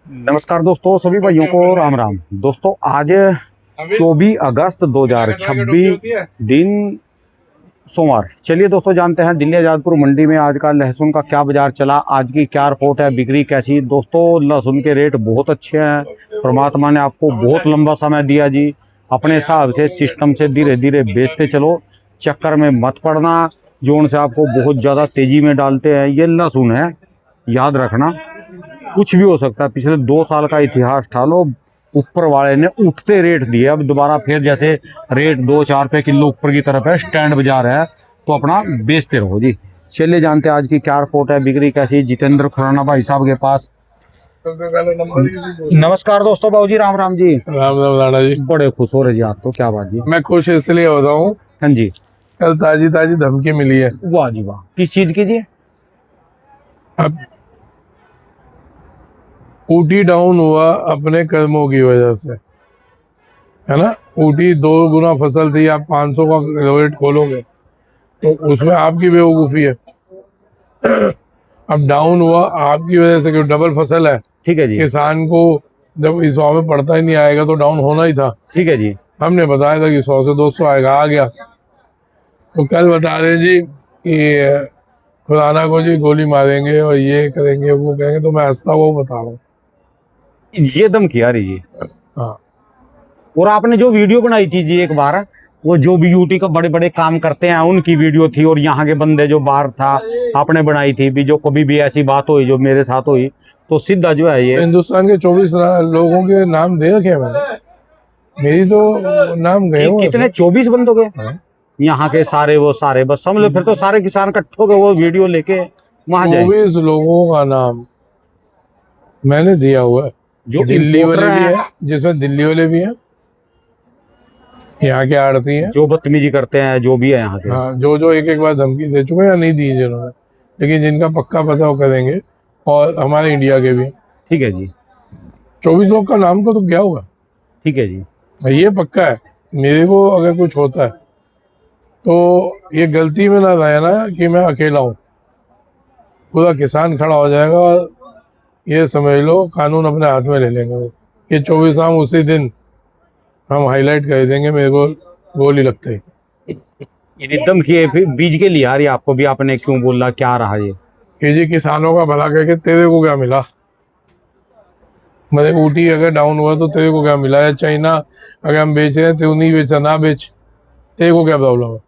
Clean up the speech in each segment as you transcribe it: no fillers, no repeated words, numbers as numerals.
नमस्कार दोस्तों, सभी भाइयों को राम राम। दोस्तों आज 24 अगस्त 2026 दिन सोमवार। चलिए दोस्तों जानते हैं दिल्ली आजादपुर मंडी में आज का लहसुन का क्या बाजार चला, आज की क्या रिपोर्ट है, बिक्री कैसी। दोस्तों लहसुन के रेट बहुत अच्छे हैं, परमात्मा ने आपको बहुत लंबा समय दिया जी। अपने हिसाब से सिस्टम से धीरे धीरे बेचते चलो, चक्कर में मत पड़ना जोन से आपको बहुत ज़्यादा तेजी में डालते हैं। ये लहसुन है, याद रखना कुछ भी हो सकता है। पिछले 2 साल का इतिहास था लो, ऊपर वाले ने उठते रेट दिए, अब दोबारा फिर जैसे रेट 2-4 रुपये किलो ऊपर की तरफ है, स्टैंड बाजार है, तो अपना बेचते रहो जी। चलिए जानते हैं आज की क्या रिपोर्ट है, बिक्री कैसी। जितेंद्र खुराना भाई साहब के पास। नमस्कार दोस्तों, बाबू जी राम राम जी। राम राम राणा जी। बड़े खुश हो रहे जी आप तो, क्या बात जी। मैं खुश इसलिए होता हूँ, हाँ जी, कल ताजी ताजी धमकी मिली है। वाह जी वाह। किस चीज की जी? अब ऊटी डाउन हुआ अपने कर्मों की वजह से, है ना। ऊटी 2 गुना फसल थी, आप 500 का रेट खोलोगे तो उसमें आपकी बेवकूफ़ी है। अब डाउन हुआ आपकी वजह से, क्योंकि डबल फसल है। ठीक है जी, किसान को जब इस भाव में पड़ता ही नहीं आएगा तो डाउन होना ही था। ठीक है जी। हमने बताया था कि 100 से 200 आएगा, आ गया। तो कल बता दें जी कि खुराना को जी गोली मारेंगे और ये करेंगे वो करेंगे, तो मैं हंसता हुआ बता रहा हूँ। ये दम किया रही जी। हाँ, और आपने जो वीडियो बनाई थी जी एक बार, वो जो भी यूटी का बड़े बड़े काम करते हैं उनकी वीडियो थी, और यहाँ के बंदे जो बाहर था आपने बनाई थी भी, जो कभी भी ऐसी बात हुई जो मेरे साथ हुई तो सीधा जो है ये हिंदुस्तान के 24 लोगों के नाम दे रखे हैं मैंने, मेरी तो नाम गए हुए कितने 24 बंदों के यहाँ के सारे, वो सारे बस समझ लो फिर तो सारे किसान इकट्ठे हो गए वो वीडियो लेके वहां जाए। 24 लोगों का नाम मैंने दिया हुआ है, जो दिल्ली वाले importer भी हैं, है, जिसमें दिल्ली वाले भी हैं, यहाँ के आड़ती हैं। जो बदतमीजी करते हैं, जो भी है यहाँ के। हाँ, जो जो एक एक बार धमकी दे चुके हैं या नहीं दी जिन्होंने, लेकिन जिनका पक्का पता वो करेंगे, और हमारे इंडिया के भी। ठीक है जी, 24 लोग का नाम को तो क्या हुआ, ठीक है जी। ये पक्का है। मेरे को अगर कुछ होता है तो ये गलती में ना रहे ना कि मैं अकेला हूँ, पूरा किसान खड़ा हो जाएगा, ये समझ लो कानून अपने हाथ में ले लेंगे वो। ये 24 नाम उसी दिन हम हाईलाइट कर देंगे, मेरे को गोली लगते ही। एकदम किए फिर बीज के लिए यार, आपको भी आपने क्यों बोला, क्या रहा ये? कि जी किसानों का भला कह के तेरे को क्या मिला, मतलब ऊटी अगर डाउन हुआ तो तेरे को क्या मिला, या चाइना अगर हम बेच रहे हैं तो नहीं बेचा, ना बेच, तेरे को क्या प्रॉब्लम है।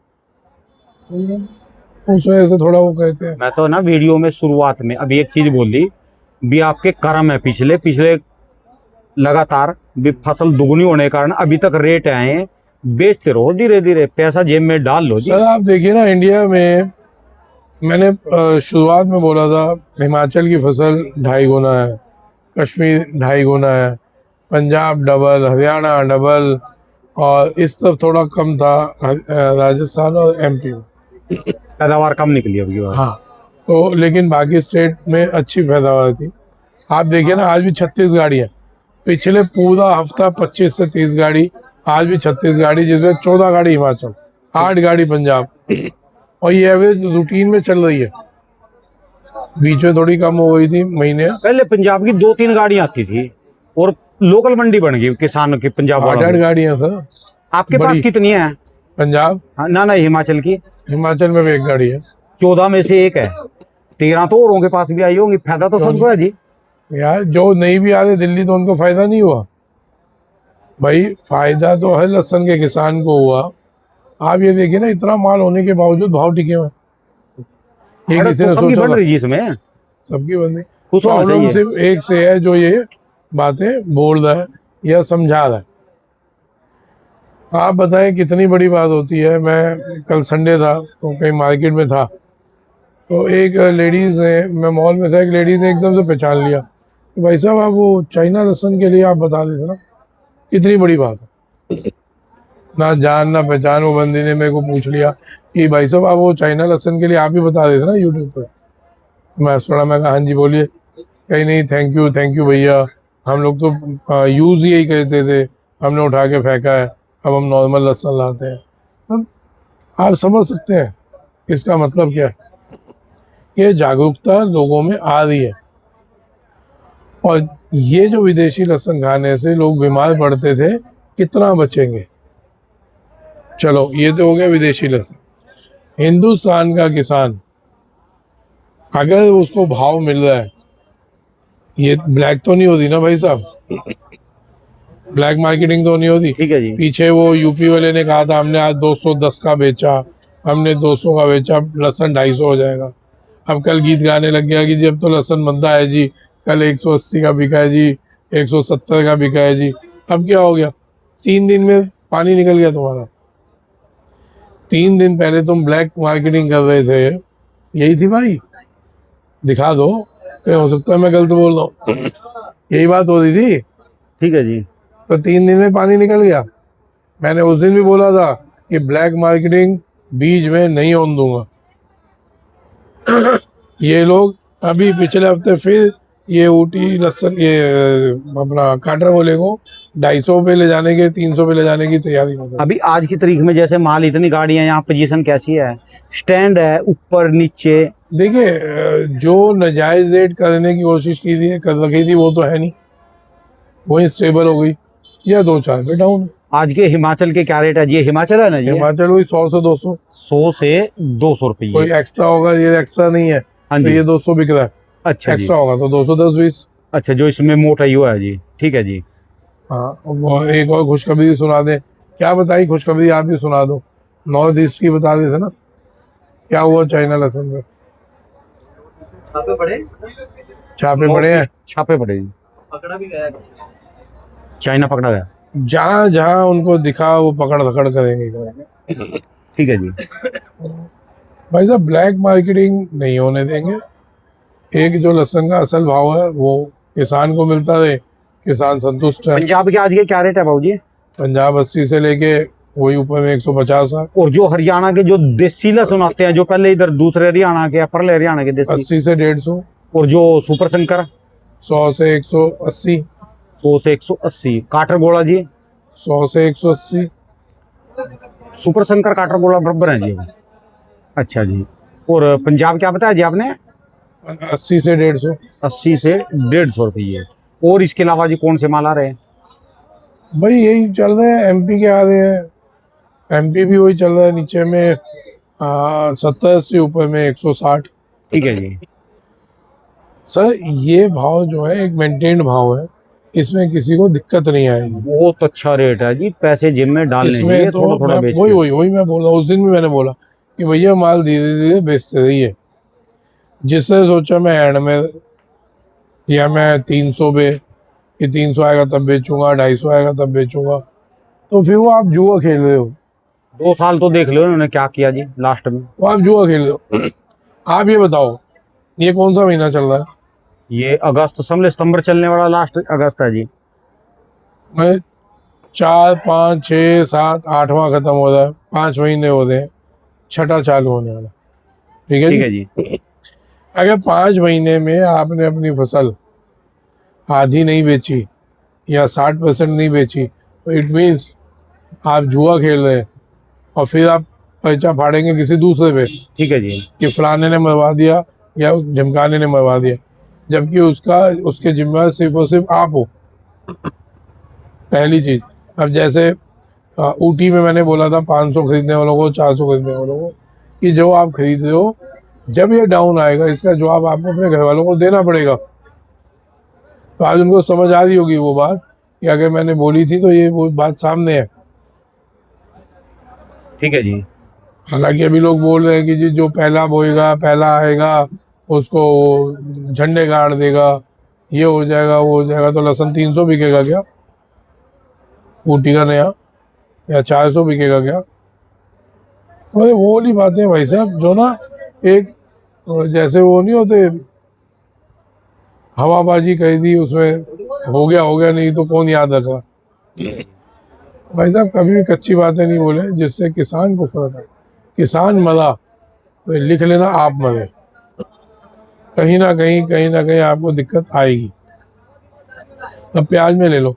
उस वजह से थोड़ा वो कहते हैं। मैं तो ना वीडियो में शुरुआत में अभी एक चीज बोली भी, आपके कर्म है पिछले पिछले लगातार भी फसल दुगनी होने के कारण अभी तक रेट आए हैं, बेचते रहो धीरे धीरे, पैसा जेब में डाल लो जी। सर आप देखिए ना, इंडिया में मैंने शुरुआत में बोला था हिमाचल की फसल 2.5 गुना है, कश्मीर 2.5 गुना है, पंजाब डबल, हरियाणा डबल, और इस तरफ थोड़ा कम था राजस्थान और एमपी में। पैदावार कम निकली अभी बार। हाँ, तो लेकिन बाकी स्टेट में अच्छी पैदावार थी। आप देखिए ना, आज भी 36 गाड़ियाँ, पिछले पूरा हफ्ता 25 से 30 गाड़ी, आज भी 36 गाड़ी, जिसमें 14 गाड़ी हिमाचल, 8 गाड़ी पंजाब, और ये एवरेज रूटीन में चल रही है। बीच में थोड़ी कम हो गई थी महीने। पहले पंजाब की 2-3 गाड़ियां आती थी और लोकल मंडी बन गई किसानों की पंजाब वालों 8 की। गाड़ियाँ सर। आपके पास बड़ी कितनी है? पंजाब, हाँ, ना ना हिमाचल की हिमाचल में भी 1 गाड़ी है। 14 में से 1 है, 13 तो औरों के पास भी आई होंगी। फायदा तो सबको है जी। यार जो नहीं भी आ रहे दिल्ली तो उनको फायदा नहीं हुआ भाई, फायदा तो हर लहसुन के किसान को हुआ। आप ये देखिए ना, इतना माल होने के बावजूद भाव टिके हुए, ये अरे किसी तो ने सबकी सोचा बन था। रही जी इसमें, सबकी बंदी। खुश होना प्रॉब्लम चाहिए। सिर्फ एक से है, जो ये बातें बोल रहा है या समझा रहा है। आप बताएं कितनी बड़ी बात होती है। मैं कल संडे था तो कहीं मार्केट में था, तो एक लेडीज ने, मैं मॉल में था, एक लेडीज ने एकदम से पहचान लिया कि भाई साहब आप वो चाइना लहसुन के लिए आप बता देते ना, कितनी बड़ी बात है। ना जान ना पहचान, वो बंदी ने मेरे को पूछ लिया कि भाई साहब आप वो चाइना लहसुन के लिए आप ही बता देते ना यूट्यूब पर। मैं सुना, मैं कहा हाँ जी बोलिए। कहीं नहीं, थैंक यू भैया, हम लोग तो यूज़ ही यही करते थे, हमने उठा के फेंका है, अब हम नॉर्मल लहसुन लाते हैं। अब आप समझ सकते हैं इसका मतलब क्या है, कि जागरूकता लोगों में आ रही है। और ये जो विदेशी लहसुन खाने से लोग बीमार पड़ते थे, कितना बचेंगे। चलो ये तो हो गया विदेशी लहसुन। हिंदुस्तान का किसान अगर उसको भाव मिल रहा है, ये ब्लैक तो नहीं होती ना भाई साहब, ब्लैक मार्केटिंग तो नहीं होती। ठीक है जी। पीछे वो यूपी वाले ने कहा था हमने आज 210 का बेचा, हमने 200 का बेचा, लहसुन 250 हो जाएगा। अब कल गीत गाने लग गया कि जब तो लहसुन बनता है जी, कल 180 का बिका है जी, 170 का बिका है जी। अब क्या हो गया, 3 दिन में पानी निकल गया तुम्हारा। 3 दिन पहले तुम ब्लैक मार्केटिंग कर रहे थे, यही थी भाई, दिखा दो, क्या हो सकता है मैं गलत बोल रहा हूँ, यही बात हो रही थी। ठीक है जी। तो 3 दिन में पानी निकल गया। मैंने उस दिन भी बोला था कि ब्लैक मार्केटिंग बीज में नहीं होने दूंगा। ये लोग अभी पिछले हफ्ते फिर ये ऊटी लहसुन, ये अपना काटर गोले को 250 पे ले जाने के, 300 पे ले जाने की तैयारी में। अभी आज की तारीख में जैसे माल इतनी गाड़ियां, यहाँ पोजीशन कैसी है, स्टैंड है ऊपर नीचे। देखिए जो नाजायज रेट करने की कोशिश की थी, कर रखी थी, वो तो है नहीं, वही स्टेबल हो गई या 2-4 पे डाउन है। आज के हिमाचल के क्या रेट है? ये हिमाचल है ना जी? हिमाचल हुई 100 से 200, 100 से 200 रुपये। कोई एक्स्ट्रा होगा, ये एक्स्ट्रा नहीं है हाँ तो जी। ये 200 बिक रहा है, अच्छा जी। एक्स्ट्रा होगा तो 210-20। अच्छा, जो इसमें मोटाई हुआ है जी। ठीक है जी। हाँ, वो एक और खुशखबरी सुना दे। क्या बताई खुशखबरी, आप ही सुना दो। नॉर्थ ईस्ट की बता देते ना, क्या हुआ चाइना लहसुन पे? छापे पड़े हैं, छापे पड़े जी। पकड़ा भी गया। चाइना पकड़ा गया। जहाँ जहाँ उनको दिखा वो पकड़ धकड़ करेंगे। ठीक है जी। भाई साहब ब्लैक मार्केटिंग नहीं होने देंगे। एक जो लहसुन का असल भाव है वो किसान को मिलता रहे, किसान संतुष्ट है। पंजाब के आज के क्या रेट है बाबू जी? पंजाब 80 से लेके वही ऊपर में 150 है। और जो हरियाणा के जो देसी लहसुन आते हैं, जो पहले इधर दूसरे हरियाणा के, परले हरियाणा के देसी, 80 से 150। और जो सुपर शंकर 100 से 180। 100 से 180। काटर गोला जी? 100 से 180। सुपर शंकर काटर गोला बराबर है जी। अच्छा जी। और पंजाब क्या बताया जी आपने? 80 से 150। 80 से 150 रुपये। और इसके अलावा जी कौन से माल आ रहे हैं? भाई यही चल रहे हैं, एमपी के आ रहे हैं, एमपी भी वही चल रहा है, नीचे में 70-80, ऊपर में 160। ठीक है जी। सर ये भाव जो है एक मेंटेन्ड भाव है, इसमें किसी को दिक्कत नहीं आएगी। बहुत अच्छा रेट है जी, पैसे जेब में डालने इसमें चाहिए, तो थोड़ा थोड़ा बेच वही के। वही वही मैं बोल रहा हूँ, उस दिन भी मैंने बोला कि भैया माल धीरे धीरे बेचते रहिए। जिससे सोचा मैं एंड में, या मैं 300 पे, कि 300 आएगा तब बेचूंगा, 250 आएगा तब बेचूंगा, तो फिर वो आप जुआ खेल रहे हो। 2 साल तो देख लो उन्होंने क्या किया जी लास्ट में। तो आप जुआ खेल रहे हो। आप ये बताओ, ये कौन सा महीना चल रहा है? ये अगस्त, समझ सितंबर चलने वाला, लास्ट अगस्त है जी। मैं 4, 5, 6, 7, 8वां खत्म हो रहा है, 5 महीने हो रहे हैं, 6ठा चालू होने वाला। ठीक है ठीक जी। है जी। अगर 5 महीने में आपने अपनी फसल आधी नहीं बेची या 60% नहीं बेची, तो इट मीन्स आप जुआ खेल रहे हैं, और फिर आप पर्चा फाड़ेंगे किसी दूसरे पे ठीक है जी। कि फलाने ने मरवा दिया या झमकाने ने मरवा दिया, जबकि उसके जिम्मेदार सिर्फ और सिर्फ आप हो। पहली चीज। अब जैसे ऊटी में मैंने बोला था 500 खरीदने वालों को, 400 खरीदने वालों को, कि जो आप खरीद रहे हो, जब ये डाउन आएगा इसका जवाब आपको अपने घर वालों को देना पड़ेगा। तो आज उनको समझ आ रही होगी वो बात, कि अगर मैंने बोली थी तो ये वो बात सामने है। ठीक है जी। हालांकि अभी लोग बोल रहे हैं कि जी जो पहला बोएगा, पहला आएगा, उसको झंडे गाड़ देगा, ये हो जाएगा, वो हो जाएगा। तो लहसुन 300 बिकेगा क्या ऊटी का नया, या 400 बिकेगा क्या? तो ये वो वाली बातें हैं भाई साहब, जो ना एक जैसे वो नहीं होते, हवाबाजी करी थी, उसमें हो गया नहीं तो कौन याद रखा। भाई साहब कभी भी कच्ची बातें नहीं बोले जिससे किसान को फर्क है। किसान मरा तो ये लिख लेना, आप मरे। कहीं ना कहीं आपको दिक्कत आएगी। अब प्याज में ले लो,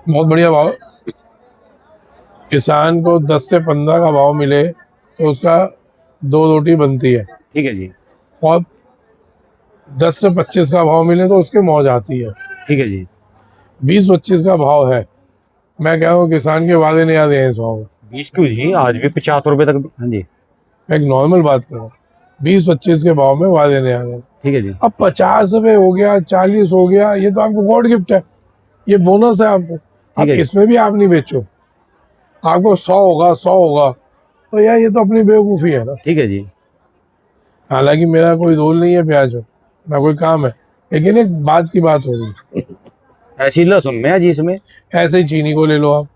बहुत बढ़िया भाव। किसान को 10 से 15 का भाव मिले तो उसका 2 रोटी बनती है। ठीक है जी। और 10 से 25 का भाव मिले तो उसके मौज आती है। ठीक है जी। 20-25 का भाव है, मैं कह रहा हूँ किसान के वादे नहीं आते हैं इस भाव में। 20 क्यों जी, आज भी 50 रुपए तक। हाँ जी। मैं एक नॉर्मल बात कर रहा हूँ, 20-25 के भाव में वादे नहीं आते। ठीक है जी। अब 50 रुपये हो गया, 40 हो गया, ये तो आपको गॉड गिफ्ट है, ये बोनस है आपको। अब है जी। इसमें भी आप नहीं बेचो, आपको 100 होगा, 100 होगा, तो यार ये तो अपनी बेवकूफ़ी है ना। ठीक है जी। हालांकि मेरा कोई रोल नहीं है प्याज में, ना कोई काम है, लेकिन एक बात की बात हो रही है। ऐसी लहसुन में है जी इसमें। ऐसे ही चीनी को ले लो आप,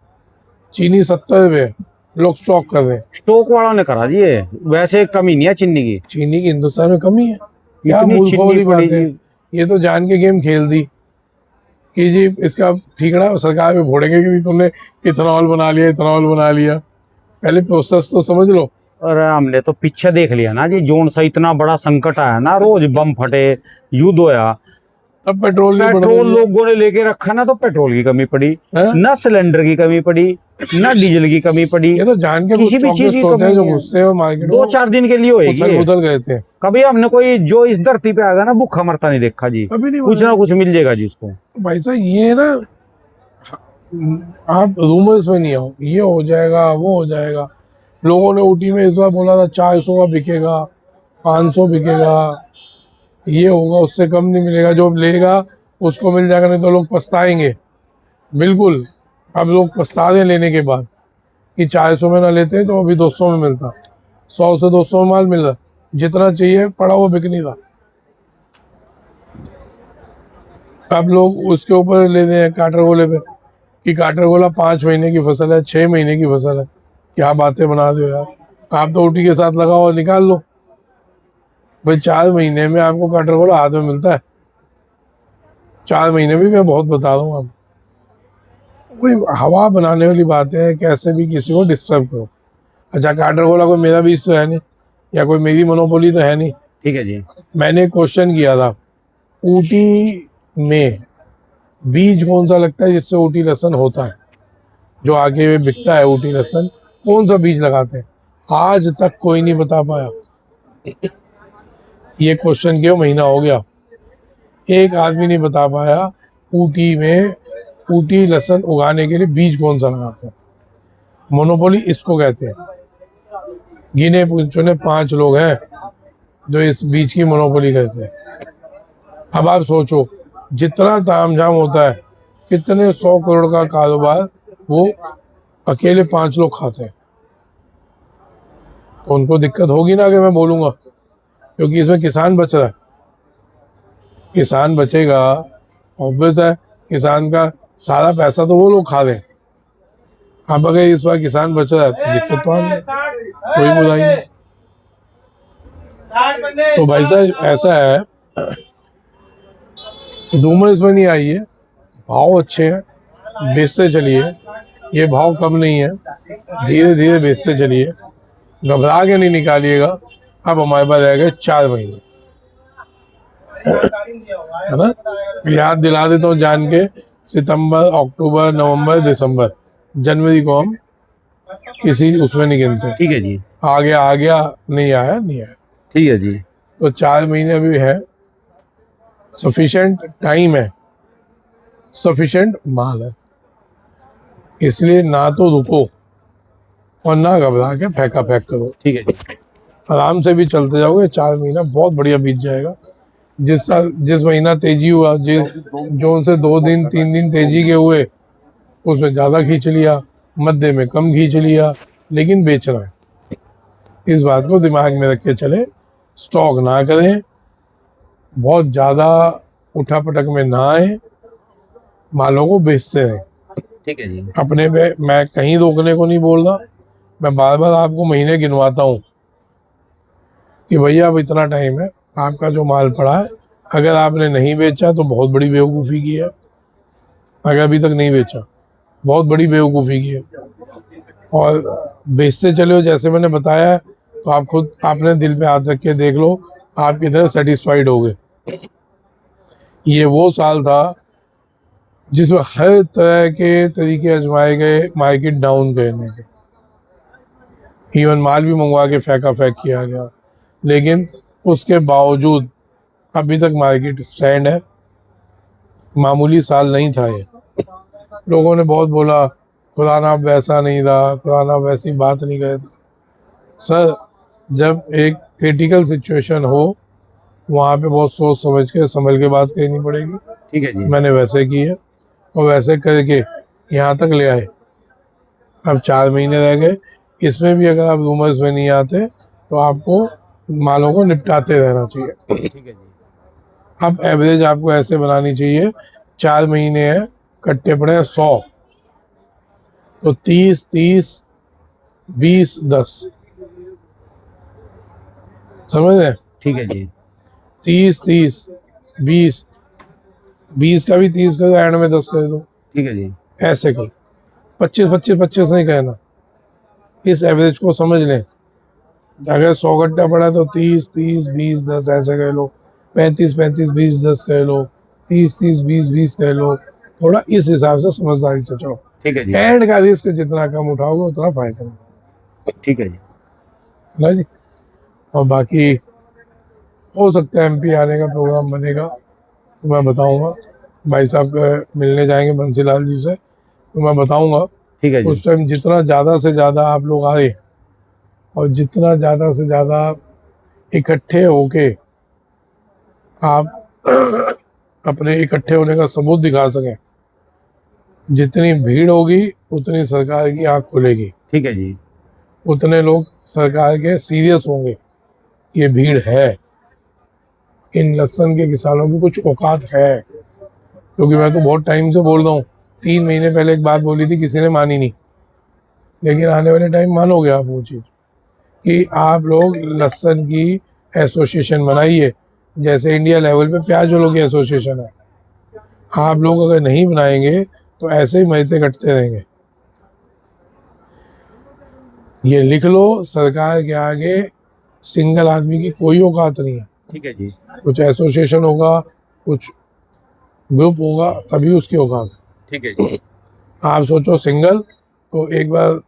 चीनी 70 रुपये लोग स्टॉक कर रहे हैं। स्टोक वालों ने करा जी ये, वैसे कमी नहीं है चीनी की। चीनी की हिंदुस्तान में कमी है, क्या इतनी मूर्खों चीनी वाली पड़ी बात है। जी। ये तो जान के गेम खेल दी कि जी इसका ठीकड़ा सरकार पे फोड़ेंगे कि तुमने इथेनॉल बना लिया, इथेनॉल बना लिया। पहले प्रोसेस तो समझ लो। और हमने तो पीछे देख लिया ना जी, जोन सा इतना बड़ा संकट आया ना, रोज बम फटे, युद्ध होया, तब पेट्रोल नहीं बढ़ पेट्रोल रही लोगों ने लेके रखा ना, तो पेट्रोल की कमी पड़ी, है। ना सिलेंडर की कमी पड़ी, ना डीजल की कमी पड़ी, ये तो जान के कुछ किसी भी चीज की स्टॉकिस्ट होते कमी हैं जो नहीं है। घुसते हैं मार्केट में, 2-4 दिन के लिए होएगी उथल ये। पुथल गए थे। कभी हमने कोई जो इस धरती पे आएगा ना भूखा मरता नहीं देखा जी, कभी नहीं कुछ बढ़ा। ना कुछ मिल जाएगा जी उसको। तो भाई साहब ये ना, आप रूमर्स में नहीं आओ, ये हो जाएगा, वो हो जाएगा। लोगों ने ऊटी में इस बार बोला था 400 का बिकेगा, 500 बिकेगा, ये होगा, उससे कम नहीं मिलेगा, जो लेगा उसको मिल जाएगा, नहीं तो लोग पछताएंगे। बिल्कुल, अब लोग पछता रहे लेने के बाद कि 400 में ना लेते तो अभी 200 में मिलता, 100 से 200 में माल मिल रहा, जितना चाहिए पड़ा वो बिक नहीं रहा। अब लोग उसके ऊपर लेते हैं काटरगोले पे कि काटरगोला 5 महीने की फसल है, 6 महीने की फसल है। क्या बातें बना दो यार, आप तो ऊटी के साथ लगाओ और निकाल लो। भाई 4 महीने में आपको काटरगोला हाथ में मिलता है, 4 महीने भी मैं बहुत बता रहा हूँ। आप कोई हवा बनाने वाली बातें हैं, कैसे भी किसी को डिस्टर्ब करो। अच्छा काटरगोला कोई मेरा बीज तो है नहीं, या कोई मेरी मोनोपोली तो है नहीं। ठीक है जी। मैंने क्वेश्चन किया था, ऊटी में बीज कौन सा लगता है जिससे ऊटी लहसन होता है, जो आगे में बिकता है ऊटी लहसन, कौन सा बीज लगाते हैं? आज तक कोई नहीं बता पाया। ये क्वेश्चन क्यों, महीना हो गया, एक आदमी नहीं बता पाया ऊटी में ऊटी लहसन उगाने के लिए बीज कौन सा लगाते हैं। मोनोपोली इसको कहते हैं। गिने चुने 5 लोग हैं जो इस बीज की मोनोपोली कहते हैं। अब आप सोचो, जितना तामझाम होता है, कितने 100 करोड़ का कारोबार वो अकेले 5 लोग खाते हैं। तो उनको दिक्कत होगी ना कि मैं बोलूँगा, क्योंकि इसमें किसान बच रहा है। किसान बचेगा, ऑब्वियस है, किसान का सारा पैसा तो वो लोग खा लें। अब अगर इस बार किसान बच रहा है तो दिक्कत तो आनी है, कोई बुराई नहीं। तो भाई साहब ऐसा है, रूमर इसमें नहीं आई है, भाव अच्छे हैं, बेचते चलिए, ये भाव कम नहीं है, धीरे धीरे बेचते चलिए, घबरा के नहीं निकालिएगा। अब हमारे पास रह गए 4 महीने, है ना। याद दिला देता हूँ जान के, सितंबर, अक्टूबर, नवंबर, दिसंबर, जनवरी को हम किसी उसमें नहीं गिनते। ठीक है जी। आ गया, नहीं आया, नहीं आया। ठीक है जी। तो 4 महीने अभी है, सफिशिएंट टाइम है, सफिशिएंट माल है, इसलिए ना तो रुको और ना घबरा के फेंका फेंक करो। ठीक है जी। आराम से भी चलते जाओगे, 4 महीना बहुत बढ़िया बीत जाएगा। जिस महीना तेजी हुआ, जो उनसे 2 दिन 3 दिन तेजी के हुए, उसमें ज़्यादा खींच लिया, मध्य में कम खींच लिया, लेकिन बेचना है। इस बात को दिमाग में रख के चले, स्टॉक ना करें, बहुत ज़्यादा उठा पटक में ना आए, मालों को बेचते रहें। ठीक है जी। अपने पे मैं कहीं रोकने को नहीं बोल रहा, मैं बार बार आपको महीने गिनवाता हूँ कि भैया अब इतना टाइम है, आपका जो माल पड़ा है, अगर आपने नहीं बेचा तो बहुत बड़ी बेवकूफ़ी की है, अगर अभी तक नहीं बेचा बहुत बड़ी बेवकूफ़ी की है। और बेचते चले हो जैसे मैंने बताया है, तो आप खुद आपने दिल पे हाथ रख के देख लो, आप कितने सेटिस्फाइड हो गए। ये वो साल था जिसमें हर तरह के तरीके आजमाए गए मार्केट डाउन करने के, इवन माल भी मंगवा के फेंका फेंक किया गया, लेकिन उसके बावजूद अभी तक मार्केट स्टैंड है। मामूली साल नहीं था ये। लोगों ने बहुत बोला खुदा ना वैसा नहीं रहा, खुदा ना वैसी बात नहीं करे था। सर, जब एक क्रिटिकल सिचुएशन हो वहाँ पे बहुत सोच समझ के संभल के बात करनी पड़ेगी। ठीक है जी। मैंने वैसे की है और वैसे करके यहाँ तक ले आए। अब 4 महीने रह गए, इसमें भी अगर आप रूमर्स में नहीं आते तो आपको मालों को निपटाते रहना चाहिए। ठीक है जी। अब एवरेज आपको ऐसे बनानी चाहिए, 4 महीने हैं, कट्टे पड़े हैं 100, तो 30 30 20 10, समझ रहे हैं? ठीक है जी। 30 30 20, 20 का भी 30 कर दो, एंड में 10 कर दो, ठीक है जी। ऐसे करो। 25 25 25 नहीं कहना, इस एवरेज को समझ लें। अगर 100 कट्टा पड़ा तो 30 30 20 10 ऐसे कह लो, 35 35 20 10 कह लो, 30 30 20 20 कह लो। थोड़ा इस हिसाब से समझदारी से चलो। ठीक है जी। एंड का रिस्क जितना कम उठाओगे उतना फायदा है ठीक है जी। ना जी। और बाकी हो सकता है एमपी आने का प्रोग्राम बनेगा तो मैं बताऊंगा। भाई साहब मिलने जाएंगे बंसीलाल जी से तो मैं बताऊंगा। ठीक है जी। उस टाइम जितना ज़्यादा से ज़्यादा आप लोग आए और जितना ज़्यादा से ज़्यादा इकट्ठे होके आप अपने इकट्ठे होने का सबूत दिखा सकें, जितनी भीड़ होगी उतनी सरकार की आँख खुलेगी, ठीक है जी। उतने लोग सरकार के सीरियस होंगे। ये भीड़ है, इन लहसुन के किसानों की कुछ औकात है। क्योंकि मैं तो बहुत टाइम से बोल रहा हूँ, 3 महीने पहले एक बात बोली थी, किसी ने मानी नहीं, लेकिन आने वाले टाइम मानोगे आप वो चीज़ कि आप लोग लहसुन की एसोसिएशन बनाइए, जैसे इंडिया लेवल पे प्याज वालों की एसोसिएशन है। आप लोग अगर नहीं बनाएंगे तो ऐसे ही मरते कटते रहेंगे। ये लिख लो, सरकार के आगे सिंगल आदमी की कोई औकात नहीं है। ठीक है जी। कुछ एसोसिएशन होगा, कुछ ग्रुप होगा, तभी उसकी औकात है। ठीक है जी। आप सोचो सिंगल, तो एक बार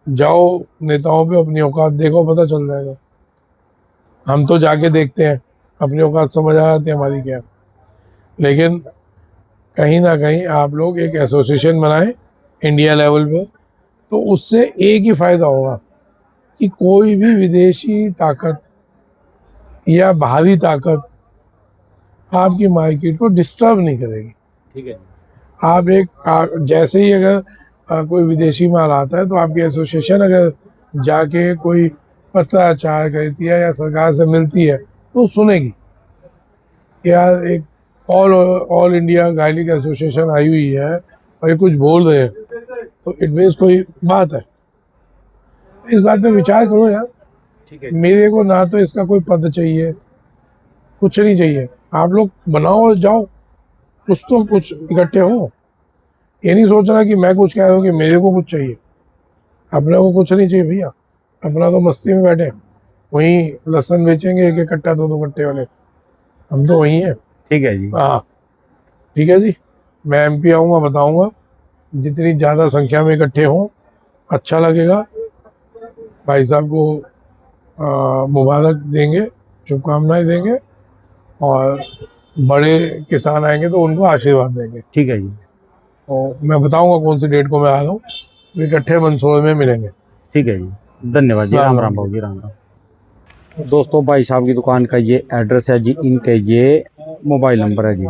जाओ नेताओं पे, अपनी औकात देखो, पता चल जाएगा। हम तो जाके देखते हैं, अपनी औकात समझ आ जाती है हमारी क्या। लेकिन कहीं ना कहीं आप लोग एक एसोसिएशन बनाएं इंडिया लेवल पे, तो उससे एक ही फायदा होगा कि कोई भी विदेशी ताकत या बाहरी ताकत आपकी मार्केट को डिस्टर्ब नहीं करेगी। ठीक है जी। आप जैसे ही अगर कोई विदेशी माल आता है तो आपकी एसोसिएशन अगर जाके कोई पत्राचार करती है या सरकार से मिलती है तो सुनेगी। यार एक ऑल इंडिया गार्लिक एसोसिएशन आई हुई है और ये कुछ बोल रहे हैं, तो इट मीन्स कोई बात है। इस बात पे विचार करो यार। ठीक है। मेरे को ना तो इसका कोई पद चाहिए, कुछ नहीं चाहिए। आप लोग बनाओ और जाओ, कुछ तो कुछ इकट्ठे हो। ये नहीं सोचना कि मैं कुछ कह रहा हूँ कि मेरे को कुछ चाहिए। अपने को कुछ नहीं चाहिए भैया, अपना तो मस्ती में बैठे, वहीं लहसुन बेचेंगे, एक एक कट्टा 2 2 कट्टे वाले, हम तो वहीं हैं। ठीक है जी। हाँ ठीक है जी। मैं एमपी आऊँगा, बताऊँगा, जितनी ज़्यादा संख्या में इकट्ठे हों अच्छा लगेगा। भाई साहब को मुबारक देंगे, शुभकामनाएं देंगे, और बड़े किसान आएंगे तो उनको आशीर्वाद देंगे। ठीक है जी। और मैं बताऊंगा कौन सी डेट को मैं आ रहा हूँ, इकट्ठे मंदसौर में मिलेंगे। ठीक है जी। धन्यवाद जी। राम राम भाऊ जी। राम राम। दोस्तों, भाई साहब की दुकान का ये एड्रेस है जी, इनके ये मोबाइल नंबर है जी।